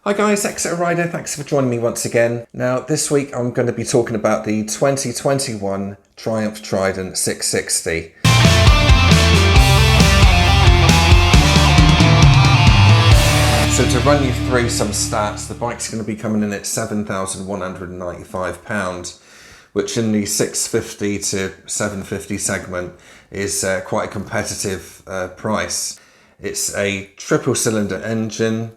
Hi guys, exeter-rider, thanks for joining me once again. Now this week I'm going to be talking about the 2021 Triumph Trident 660. So to run you through some stats, the bike's going to be coming in at £7,195, which in the 650 to 750 segment is quite a competitive price. It's a triple cylinder engine,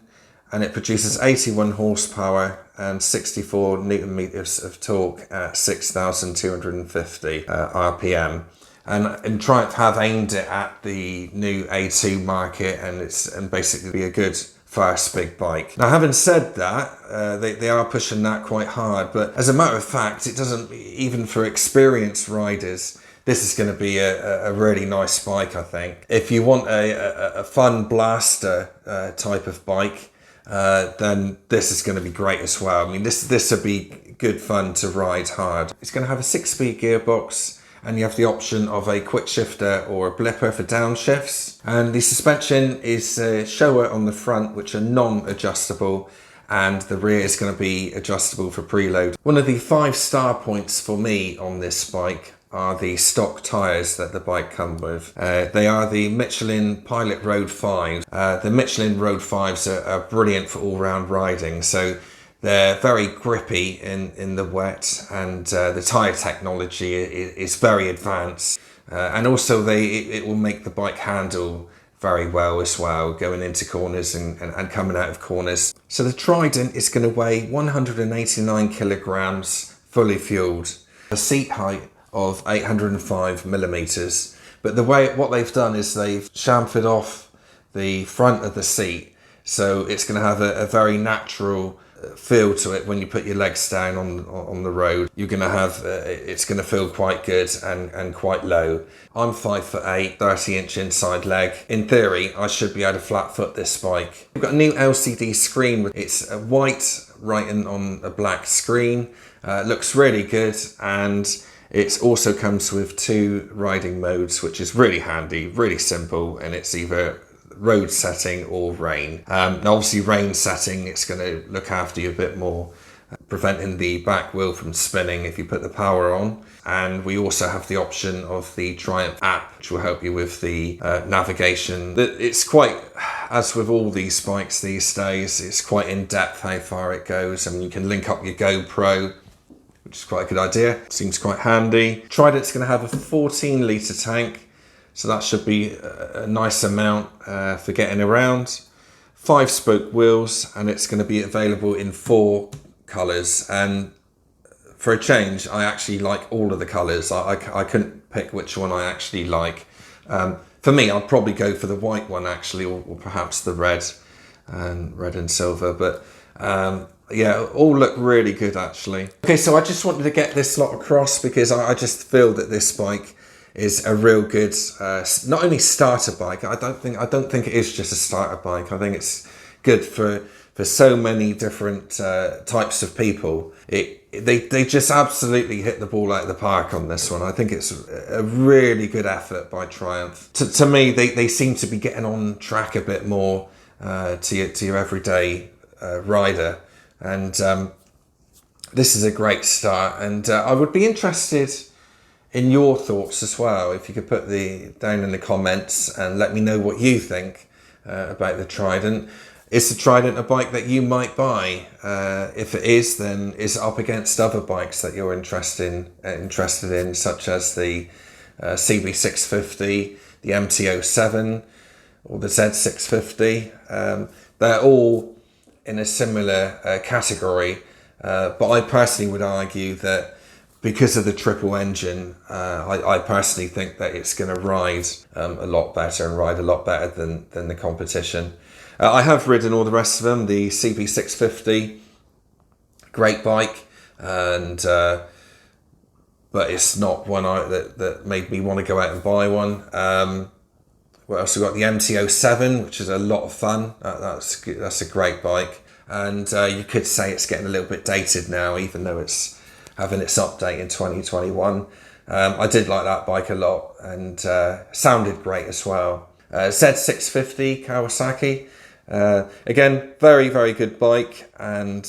and it produces 81 horsepower and 64 newton meters of torque at 6,250 RPM. And Triumph have aimed it at the new A2 market, and basically be a good fast big bike. Now, having said that, they are pushing that quite hard, but as a matter of fact, it doesn't, even for experienced riders, this is going to be a really nice bike, I think. If you want a fun blaster type of bike, then this is going to be great as well. I mean, this would be good fun to ride hard. It's going to have a 6-speed gearbox, and you have the option of a quick shifter or a blipper for downshifts. And the suspension is Showa on the front, which are non-adjustable, and the rear is going to be adjustable for preload. One of the 5-star points for me on this bike are the stock tyres that the bike come with. They are the Michelin Pilot Road 5s. The Michelin Road 5s are brilliant for all-round riding, so they're very grippy in the wet, and the tyre technology is very advanced. And also it will make the bike handle very well as well, going into corners and coming out of corners. So the Trident is going to weigh 189 kilograms, fully fueled. The seat height of 805 millimeters, but what they've done is they've chamfered off the front of the seat, so it's going to have a very natural feel to it. When you put your legs down on the road, you're going to have it's going to feel quite good and quite low. I'm 5'8", 30-inch inside leg. In theory, I should be able to flat foot this bike. We've got a new LCD screen. It's white writing on a black screen. Looks really good, and it also comes with 2 riding modes, which is really handy, really simple, and it's either road setting or rain. Now obviously rain setting, it's going to look after you a bit more, preventing the back wheel from spinning if you put the power on. And we also have the option of the Triumph app, which will help you with the navigation. It's quite, as with all these bikes these days, it's quite in-depth how far it goes. I mean, you can link up your GoPro, which is quite a good idea. Seems quite handy. Trident's going to have a 14-litre tank, so that should be a nice amount for getting around. 5-spoke wheels, and it's going to be available in 4 colours. And for a change, I actually like all of the colours. I couldn't pick which one I actually like. For me, I'd probably go for the white one actually, or perhaps the red and silver. But yeah, all look really good actually. Okay, so I just wanted to get this lot across because I just feel that this bike is a real good, not only starter bike. I don't think it is just a starter bike. I think it's good for so many different types of people. They just absolutely hit the ball out of the park on this one. I think it's a really good effort by Triumph. To me, they seem to be getting on track a bit more to your everyday rider. And this is a great start, and I would be interested in your thoughts as well. If you could put down in the comments and let me know what you think about the Trident. Is the Trident a bike that you might buy? If it is, then is it up against other bikes that you're interested in, such as the CB650, the MT-07, or the Z650? They're all in a similar category, but I personally would argue that because of the triple engine, I personally think that it's going to ride a lot better and ride a lot better than the competition. I have ridden all the rest of them. The CB650, great bike, and but it's not one that made me want to go out and buy one. What else? We've got the MT-07, which is a lot of fun. That's a great bike. And you could say it's getting a little bit dated now, even though it's having its update in 2021. I did like that bike a lot, and sounded great as well. Z650 Kawasaki, Again, very, very good bike, and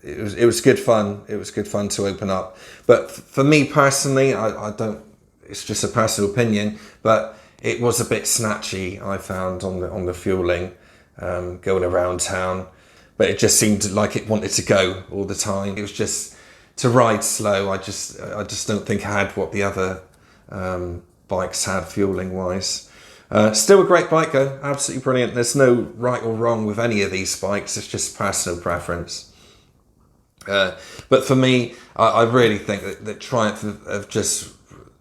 it was good fun. It was good fun to open up. But for me personally, I don't. It's just a personal opinion, but it was a bit snatchy. I found on the fueling, going around town, but it just seemed like it wanted to go all the time. It was just to ride slow. I just don't think I had what the other bikes had fueling wise. Still a great bike though, absolutely brilliant. There's no right or wrong with any of these bikes. It's just personal preference. But for me, I really think that Triumph have just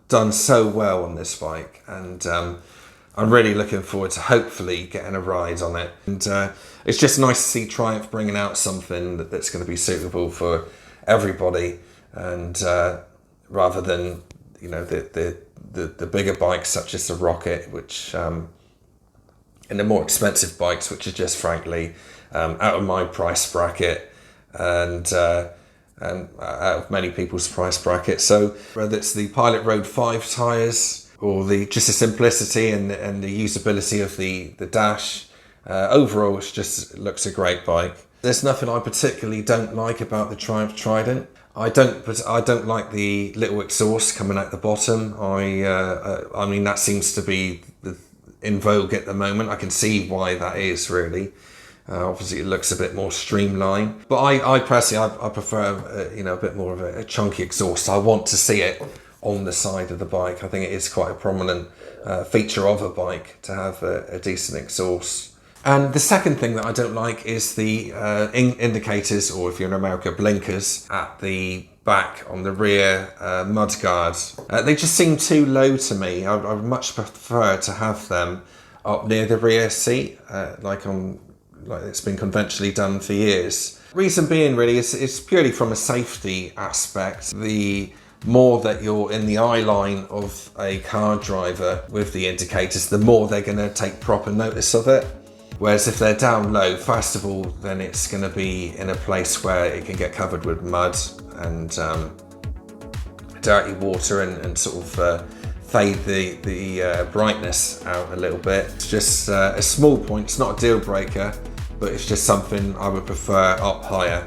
done so well on this bike, and I'm really looking forward to hopefully getting a ride on it. And it's just nice to see Triumph bringing out something that's going to be suitable for everybody, and rather than the bigger bikes such as the Rocket, which and the more expensive bikes, which are just frankly out of my price bracket, and out of many people's price bracket. So whether it's the Pilot Road 5 tyres or just the simplicity and the usability of the dash, overall it looks a great bike. There's nothing I particularly don't like about the Triumph Trident. I don't like the little exhaust coming out the bottom. I mean that seems to be in vogue at the moment. I can see why that is really. Obviously, it looks a bit more streamlined, but I personally I prefer a bit more of a chunky exhaust. I want to see it on the side of the bike. I think it is quite a prominent feature of a bike to have a decent exhaust. And the second thing that I don't like is the indicators, or if you're in America, blinkers at the back on the rear mud guards. They just seem too low to me. I would much prefer to have them up near the rear seat, like it's been conventionally done for years. Reason being really is purely from a safety aspect. The more that you're in the eye line of a car driver with the indicators, the more they're going to take proper notice of it. Whereas if they're down low, first of all, then it's going to be in a place where it can get covered with mud and dirty water and sort of fade the brightness out a little bit. It's just a small point. It's not a deal breaker, but it's just something I would prefer up higher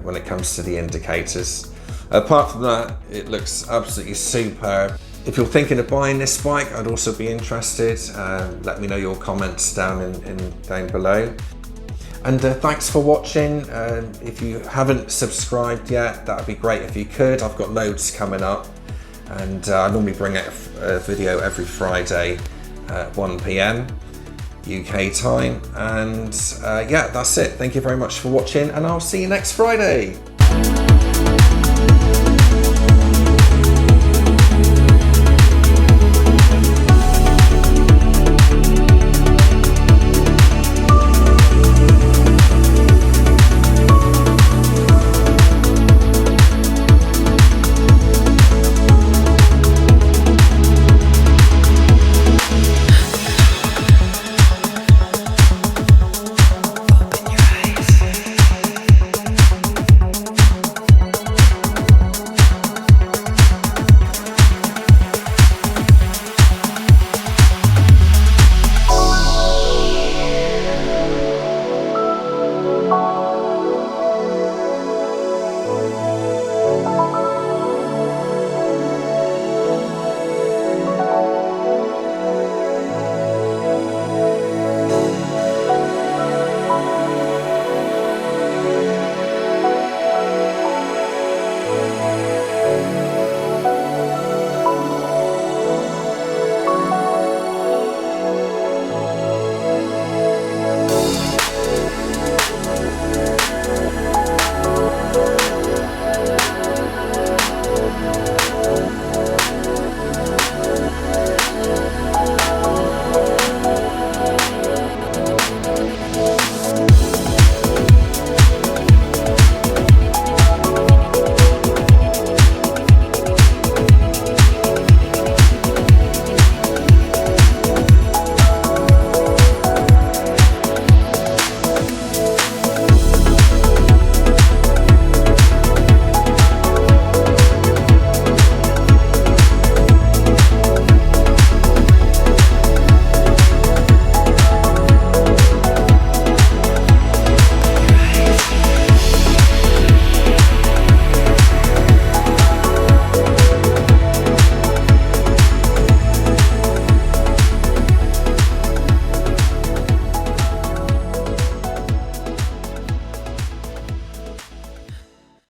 when it comes to the indicators. Apart from that, it looks absolutely superb. If you're thinking of buying this bike, I'd also be interested. Let me know your comments down below. And thanks for watching. If you haven't subscribed yet, that would be great if you could. I've got loads coming up, and I normally bring out a video every Friday at 1 PM UK time. And yeah, that's it. Thank you very much for watching, and I'll see you next Friday.